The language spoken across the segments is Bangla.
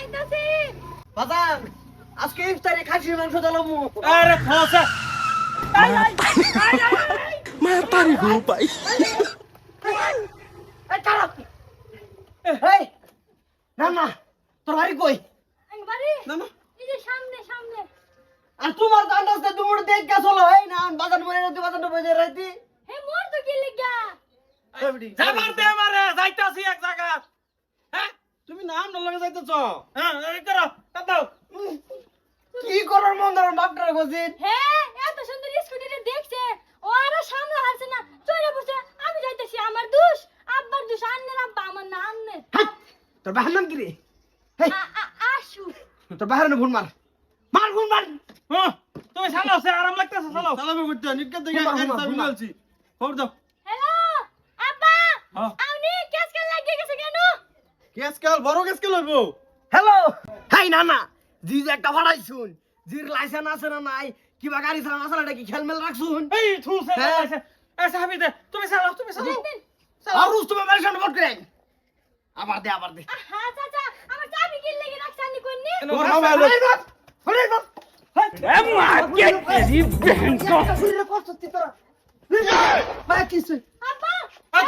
আইতাছি। বাজান আজকে ইফতারে খাসির মাংস দিলামু। আরে খোসা Matari ko pa. এই খারাপ এই না না তোর বাড়ি কই একবারে না না এই যে সামনে সামনে। আর তোমার আন্দাজে তুমি দেখ কে চলো এই না বাজান মরে না তুই বাজানটা বজে রাইতি হে মোর তো কি লাগা? যাবার দে আমারে যাইতাছি এক জায়গা। হ্যাঁ তুমি নাম না লাগে যাইতেছ হ্যাঁ এই করো দাও। কি করার মন ধর বাপটার গজিন হে এত সুন্দর স্কুটিতে দেখছে ও আরো সামনে হারছে না চলে বসে আমি যাইতাছি আমার দোষ আব্বার দোষ আন্নের আব্বা আমার না আন্নের তোর বাহার নাম কি রে হেই আশু তোর বাহার নাম ফোন মার মার ফোন মার হ্যাঁ তুমি চালাও সে আরাম লাগতেছে চালাও। চালাবে করতে নিকে দেখে গাড়ি চাবি বলছি খবর দাও। হ্যালো আব্বা হ্যাঁ। আপনি কেস কেন লাগিয়ে গেছে কেন? কেস কাল বড় কেস কে লইবো হ্যালো হাই না না জি যে একটা ভাড়াই শুন জির লাইসেন্স আছে না নাই কিবা গাড়ি চালান আছে না কি খেলমেল রাখছুন এই থুসে হ্যাঁ। এই সাহাবী দে তুমি চালাও তুমি চালাও। আর রুস তুমি মেরে সামনে বট করে আবার দে হ্যাঁ চাচা আমার চাবি কি লাগি রাখছানি কোননি? তোর বাবা এলো হরে বাপ এ মা কে জি বেন কো। শুনে করছতি তোরা ভাই কিছে আব্বা আ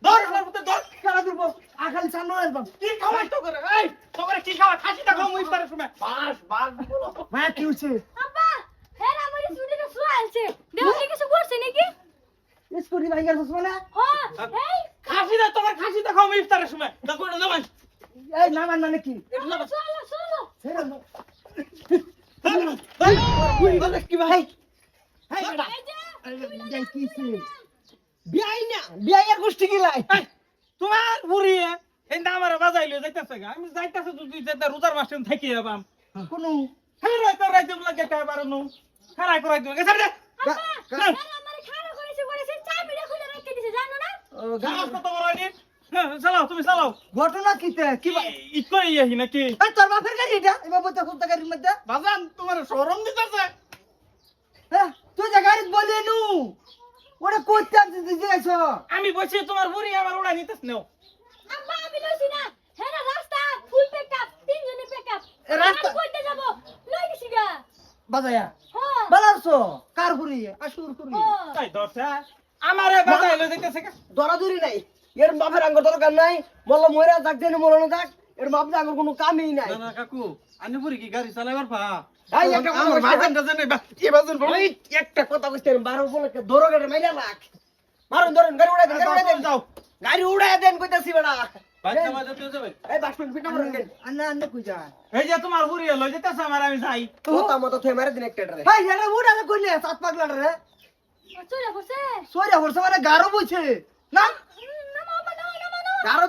ধর আমার মতে ধর। খেলা দিব আখালি সামনে আসবাম কি খাওয়াই তো করে এই তো করে কি খাওয়া খাসি টা খাও ইফতারের সময়। বাস বলো ভাই কি হইছে আব্বা হ্যাঁ আমার স্কুটিতে শুয়ে আছে দেও কি কিছু করছে নাকি? স্কুটি ভাই গেছস মানে হ্যাঁ এই খাসি দা তোমার খাসি টা খাও ইফতারের সময়। দেখো না ভাই এই না মান মানে কি চলো চলো ছেড়ে দাও এই কি ভাই হাই বেটা এই যে যাই কিছে বিয়াই না বিয়াইয়ের গোষ্ঠী গিলাই এই তোমার বুড়ি এই না আমার বাজাইলো যাইতাছে গা আমি যাইতাছে তুই যেটা রোজার মাসে থাকি যাবাম। কোন হ্যাঁ রাই তো লাগে কা পারনো খারাই করাই দিও গেছে রে। হ্যাঁ আমার খারাপ করেছে চাবিটা খুলে রেখে দিছে জানো না? গাছ কত বড় নি হ্যাঁ চালাও তুমি চালাও। ঘটনা কিতে কি ই কই ইয়াহি নাকি এই তোর বাপের গাড়ি এটা এবার বলতে খুব গাড়ির মধ্যে বাজান তোমার শরম দিতেছে। হ্যাঁ তুই যে গাড়ি বলে নু ওটা করতে আসছিস দিদি আইছো আমি বলছি তোমার বুড়ি আমার উড়াই নিতেছ নাও। আব্বা আমি লইছি না হ্যাঁ না রাস্তা ফুল পিকআপ তিনজনের পিকআপ এ রাস্তা কইতে যাব লই গেছি গা বাজায়া হ্যাঁ বালারছো কার পুরি আসুর পুরি হ্যাঁ তাই দরছে আমারে বাজাইলো যাইতাছে গা। দরাদরি নাই এর বাপের আঙ্গুর দরকার নাই বললো ময়রা যাক দেন মরনো যাক এর বাপ আঙ্গুর কোনো কামই নাই না কাকু আনি বুড়ি কি গাড়ি চালাবার পা এই একটা কথা আমার কইতে বাজানটা জানে কি বাজান বড় ওই একটা কথা কইতে বারো বলে দরগাটা মাইরা লাখ মারুন ধরুন গাড়ি উড়াই দেন যাও গাড়ি উড়াই দেন কইতাছি বেটা বাচ্চা মাঝে তুই যাবে এই বাসপন পিটা মারুন দেন আন্না আন্না কই যা এই যে তোমার বুড়ি লই যাইতাছে আমার আমি যাই। তোতা মতো থে মারে দিন একটা রে এই এটা উড়ালে কইলে সাত পাগলা রে চলে বসে সরিয়া হরছে মানে গারো বইছে না নামো বাবা নামো গারো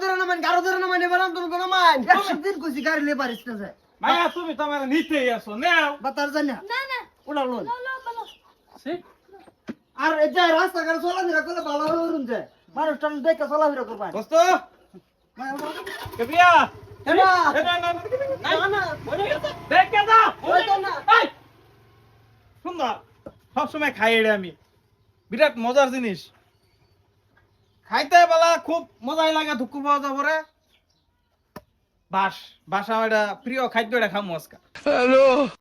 ধরে না মানে বললাম তুমি কোন মান একদিন কইছি গাড়ি লে পারিস না যায় মায়া তুমি তো আমার নিতেই আসো নাও। বাতার জানা না না উড়া লোন লো লো বলো আর এই যে রাস্তা ঘাট চলাফেরা করলে ভালো হরুন যায় মানুষ টান দেখে চলাফেরা করবা দোস্ত কেবিয়া না না না না না দেখে দাও ওই তো না এই সুন্দর সব সময় খাই এটা আমি বিরাট মজার জিনিস খাইতে বেলা খুব মজাই লাগে ধুকু পাওয়া যাবো রে বাস বাসা এটা প্রিয় খাদ্য এটা খামু আজকে। Hello.